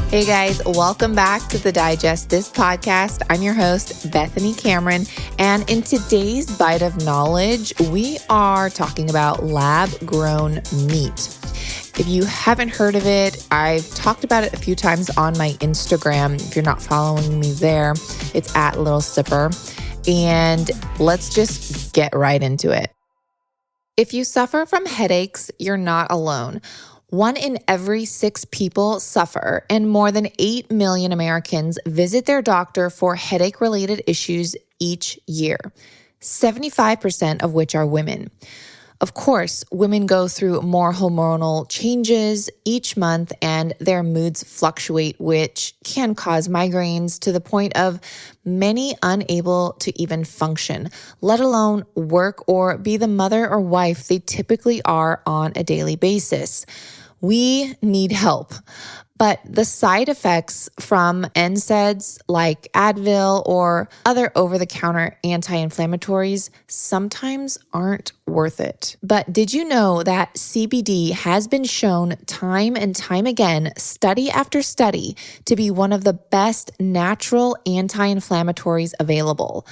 Hey guys, welcome back to the Digest This podcast. I'm your host, Bethany Cameron, and in today's Bite of Knowledge, we are talking about lab-grown meat. If you haven't heard of it, I've talked about it a few times on my Instagram. If you're not following me there, it's at Little Sipper. And let's just get right into it. If you suffer from headaches, you're not alone. 1 in every 6 people suffer, and more than 8 million Americans visit their doctor for headache-related issues each year, 75% of which are women. Of course, women go through more hormonal changes each month and their moods fluctuate, which can cause migraines to the point of many unable to even function, let alone work or be the mother or wife they typically are on a daily basis. We need help. But the side effects from NSAIDs like Advil or other over-the-counter anti-inflammatories sometimes aren't worth it. But did you know that CBD has been shown time and time again, study after study, to be one of the best natural anti-inflammatories available?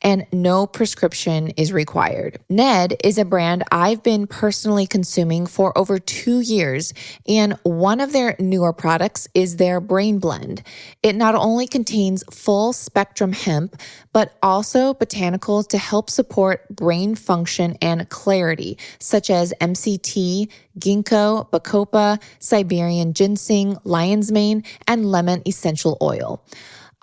And no prescription is required. Ned is a brand I've been personally consuming for over 2 years, and one of their newer products is their Brain Blend. It not only contains full spectrum hemp, but also botanicals to help support brain function and clarity, such as MCT, ginkgo, bacopa, Siberian ginseng, lion's mane, and lemon essential oil.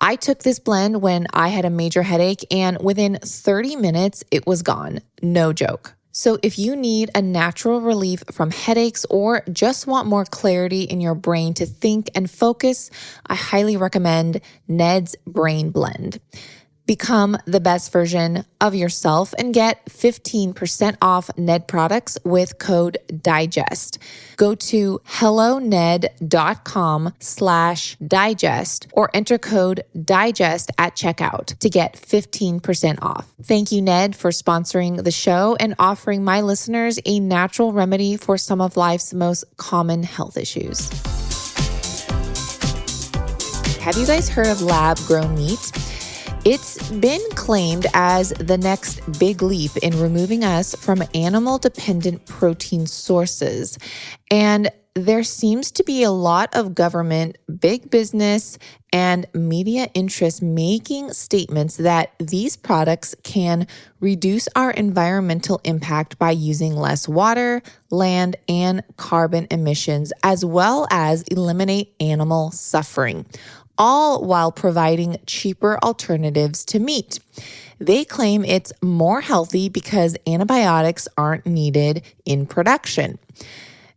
I took this blend when I had a major headache, and within 30 minutes, it was gone. No joke. So if you need a natural relief from headaches or just want more clarity in your brain to think and focus, I highly recommend Ned's Brain Blend. Become the best version of yourself and get 15% off Ned products with code DIGEST. Go to helloned.com/digest or enter code DIGEST at checkout to get 15% off. Thank you, Ned, for sponsoring the show and offering my listeners a natural remedy for some of life's most common health issues. Have you guys heard of lab-grown meat? It's been claimed as the next big leap in removing us from animal-dependent protein sources. And there seems to be a lot of government, big business, and media interest making statements that these products can reduce our environmental impact by using less water, land, and carbon emissions, as well as eliminate animal suffering, all while providing cheaper alternatives to meat. They claim it's more healthy because antibiotics aren't needed in production.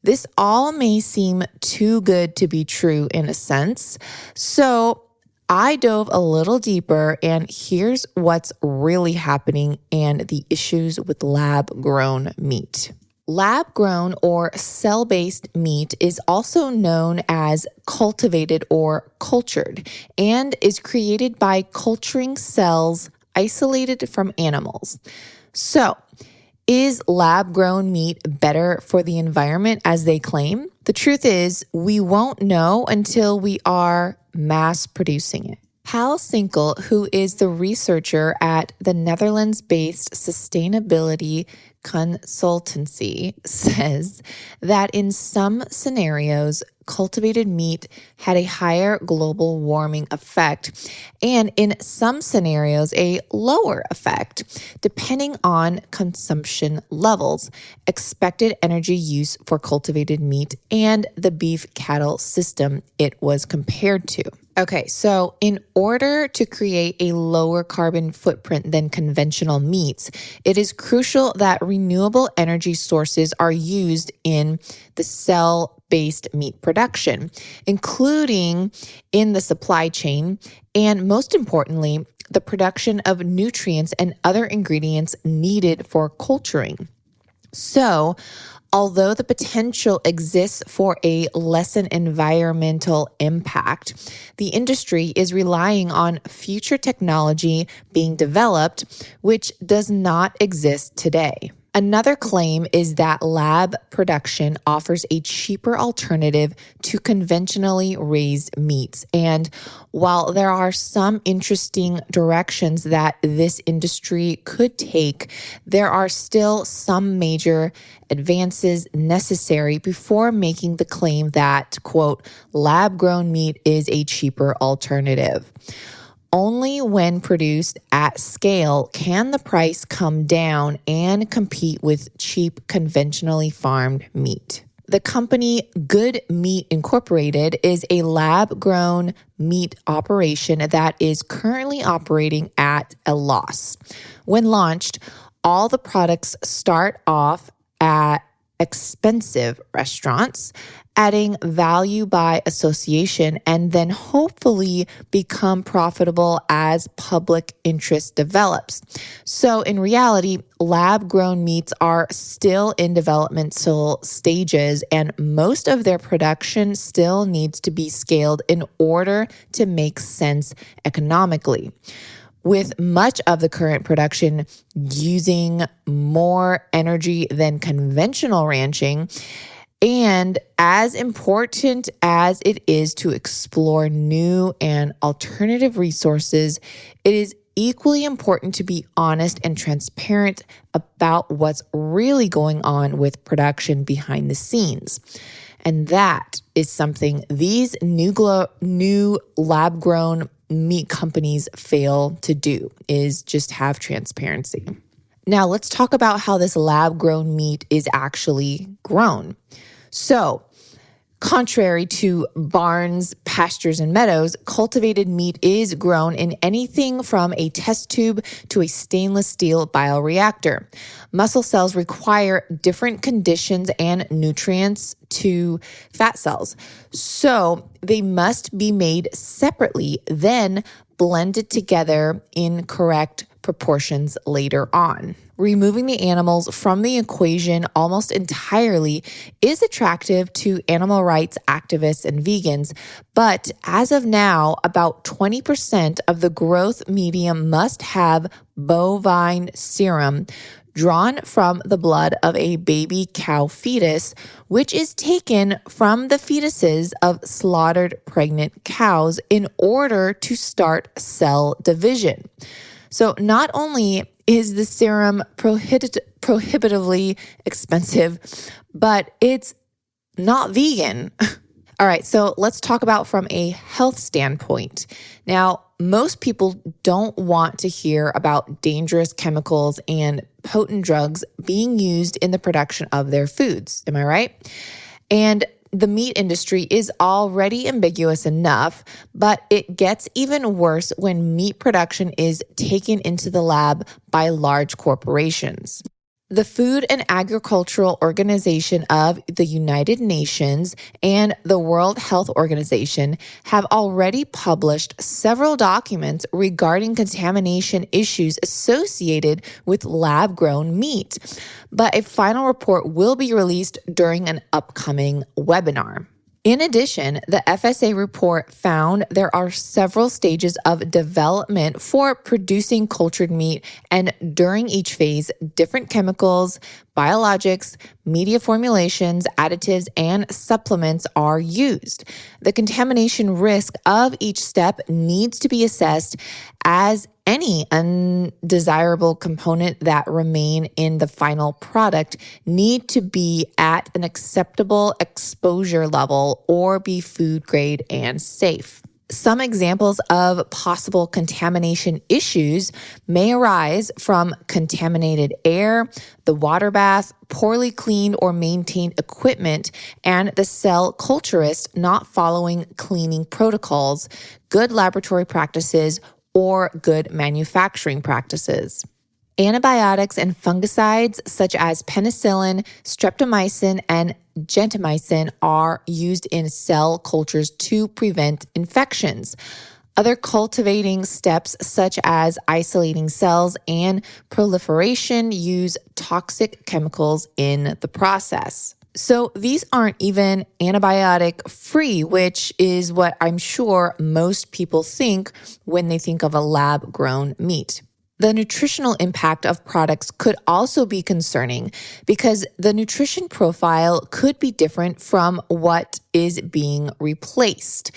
This all may seem too good to be true in a sense, so I dove a little deeper, and here's what's really happening and the issues with lab-grown meat. Lab-grown or cell-based meat is also known as cultivated or cultured and is created by culturing cells isolated from animals. So, is lab-grown meat better for the environment as they claim? The truth is, we won't know until we are mass producing it. Hal Sinkel, who is the researcher at the Netherlands-based sustainability consultancy, says that in some scenarios, cultivated meat had a higher global warming effect, and in some scenarios, a lower effect, depending on consumption levels, expected energy use for cultivated meat, and the beef cattle system it was compared to. Okay, so in order to create a lower carbon footprint than conventional meats, it is crucial that renewable energy sources are used in the cell-based meat production, including in the supply chain, and most importantly, the production of nutrients and other ingredients needed for culturing. So, although the potential exists for a lessened environmental impact, the industry is relying on future technology being developed, which does not exist today. Another claim is that lab production offers a cheaper alternative to conventionally raised meats. And while there are some interesting directions that this industry could take, there are still some major advances necessary before making the claim that, quote, lab grown meat is a cheaper alternative. Only when produced at scale can the price come down and compete with cheap, conventionally farmed meat. The company Good Meat Incorporated is a lab-grown meat operation that is currently operating at a loss. When launched, all the products start off at expensive restaurants, adding value by association, and then hopefully become profitable as public interest develops. So in reality, lab-grown meats are still in developmental stages, and most of their production still needs to be scaled in order to make sense economically. With much of the current production using more energy than conventional ranching, and as important as it is to explore new and alternative resources, it is equally important to be honest and transparent about what's really going on with production behind the scenes. And that is something these new lab-grown meat companies fail to do, is just have transparency. Now, let's talk about how this lab-grown meat is actually grown. So, contrary to barns, pastures, and meadows, cultivated meat is grown in anything from a test tube to a stainless steel bioreactor. Muscle cells require different conditions and nutrients to fat cells, so they must be made separately, then blended together in correct proportions later on. Removing the animals from the equation almost entirely is attractive to animal rights activists and vegans, but as of now, about 20% of the growth medium must have bovine serum drawn from the blood of a baby cow fetus, which is taken from the fetuses of slaughtered pregnant cows in order to start cell division. So not only is the serum prohibitively expensive, but it's not vegan. All right, so let's talk about from a health standpoint. Now, most people don't want to hear about dangerous chemicals and potent drugs being used in the production of their foods. Am I right? And the meat industry is already ambiguous enough, but it gets even worse when meat production is taken into the lab by large corporations. The Food and Agricultural Organization of the United Nations and the World Health Organization have already published several documents regarding contamination issues associated with lab-grown meat, but a final report will be released during an upcoming webinar. In addition, the FSA report found there are several stages of development for producing cultured meat, and during each phase, different chemicals, biologics, media formulations, additives, and supplements are used. The contamination risk of each step needs to be assessed, as any undesirable component that remain in the final product need to be at an acceptable exposure level or be food grade and safe. Some examples of possible contamination issues may arise from contaminated air, the water bath, poorly cleaned or maintained equipment, and the cell culturist not following cleaning protocols, good laboratory practices, or good manufacturing practices. Antibiotics and fungicides such as penicillin, streptomycin, and gentamicin are used in cell cultures to prevent infections. Other cultivating steps such as isolating cells and proliferation use toxic chemicals in the process. So these aren't even antibiotic free, which is what I'm sure most people think when they think of a lab grown meat. The nutritional impact of products could also be concerning because the nutrition profile could be different from what is being replaced.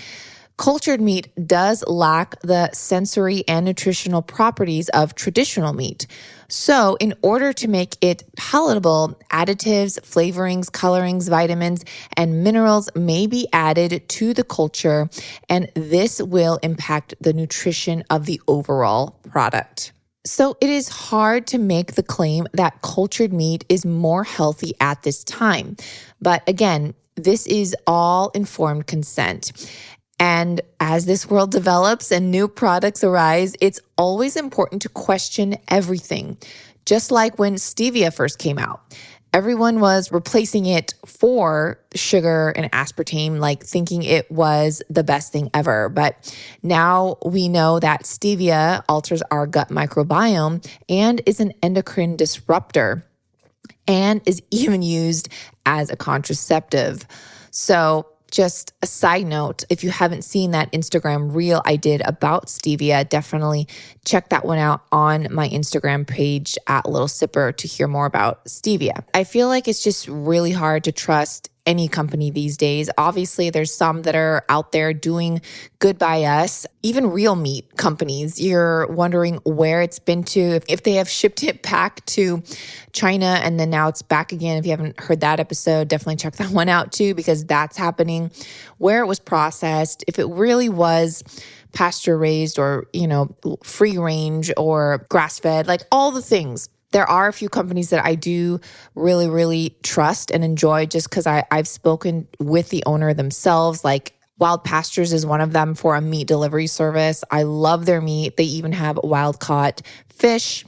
Cultured meat does lack the sensory and nutritional properties of traditional meat. So, in order to make it palatable, additives, flavorings, colorings, vitamins, and minerals may be added to the culture, and this will impact the nutrition of the overall product. So it is hard to make the claim that cultured meat is more healthy at this time. But again, this is all informed consent. And as this world develops and new products arise, it's always important to question everything. Just like when stevia first came out, everyone was replacing it for sugar and aspartame, like thinking it was the best thing ever. But now we know that stevia alters our gut microbiome and is an endocrine disruptor and is even used as a contraceptive. So just a side note, if you haven't seen that Instagram reel I did about stevia, definitely check that one out on my Instagram page at Little Sipper to hear more about stevia. I feel like it's just really hard to trust any company these days. Obviously, there's some that are out there doing good by us. Even real meat companies, you're wondering where it's been to, if they have shipped it back to China and then now it's back again. If you haven't heard that episode, definitely check that one out too, because that's happening. Where it was processed, if it really was pasture raised or, free range or grass fed, like all the things. There are a few companies that I do really, really trust and enjoy just because I've spoken with the owner themselves. Like Wild Pastures is one of them for a meat delivery service. I love their meat. They even have wild caught fish.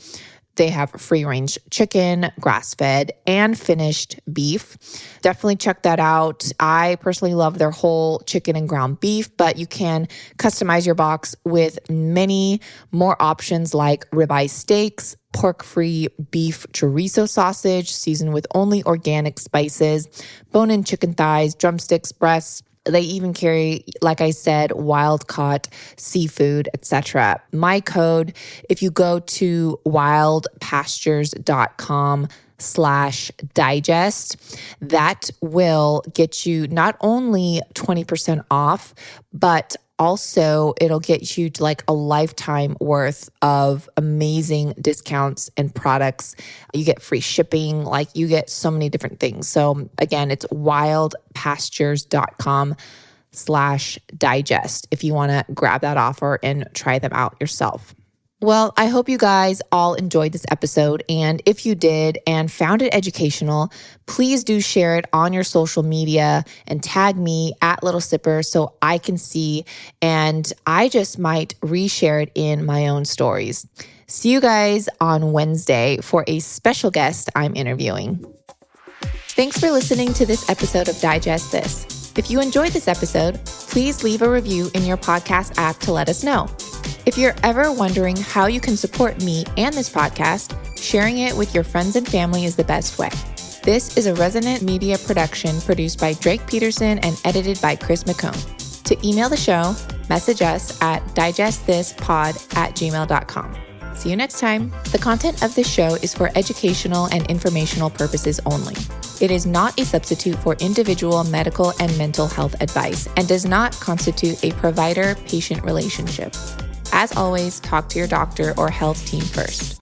They have free range chicken, grass fed, and finished beef. Definitely check that out. I personally love their whole chicken and ground beef, but you can customize your box with many more options like ribeye steaks, pork-free beef chorizo sausage seasoned with only organic spices, bone-in chicken thighs, drumsticks, breasts. They even carry, like I said, wild-caught seafood, etc. My code, if you go to wildpastures.com/digest, that will get you not only 20% off, but also it'll get you to like a lifetime worth of amazing discounts and products. You get free shipping, like you get so many different things. So again, it's wildpastures.com/digest if you want to grab that offer and try them out yourself. Well, I hope you guys all enjoyed this episode. And if you did and found it educational, please do share it on your social media and tag me at Little Sipper so I can see. And I just might reshare it in my own stories. See you guys on Wednesday for a special guest I'm interviewing. Thanks for listening to this episode of Digest This. If you enjoyed this episode, please leave a review in your podcast app to let us know. If you're ever wondering how you can support me and this podcast, sharing it with your friends and family is the best way. This is a Resonant Media production produced by Drake Peterson and edited by Chris McCone. To email the show, message us at digestthis.pod@gmail.com. See you next time. The content of this show is for educational and informational purposes only. It is not a substitute for individual medical and mental health advice and does not constitute a provider-patient relationship. As always, talk to your doctor or health team first.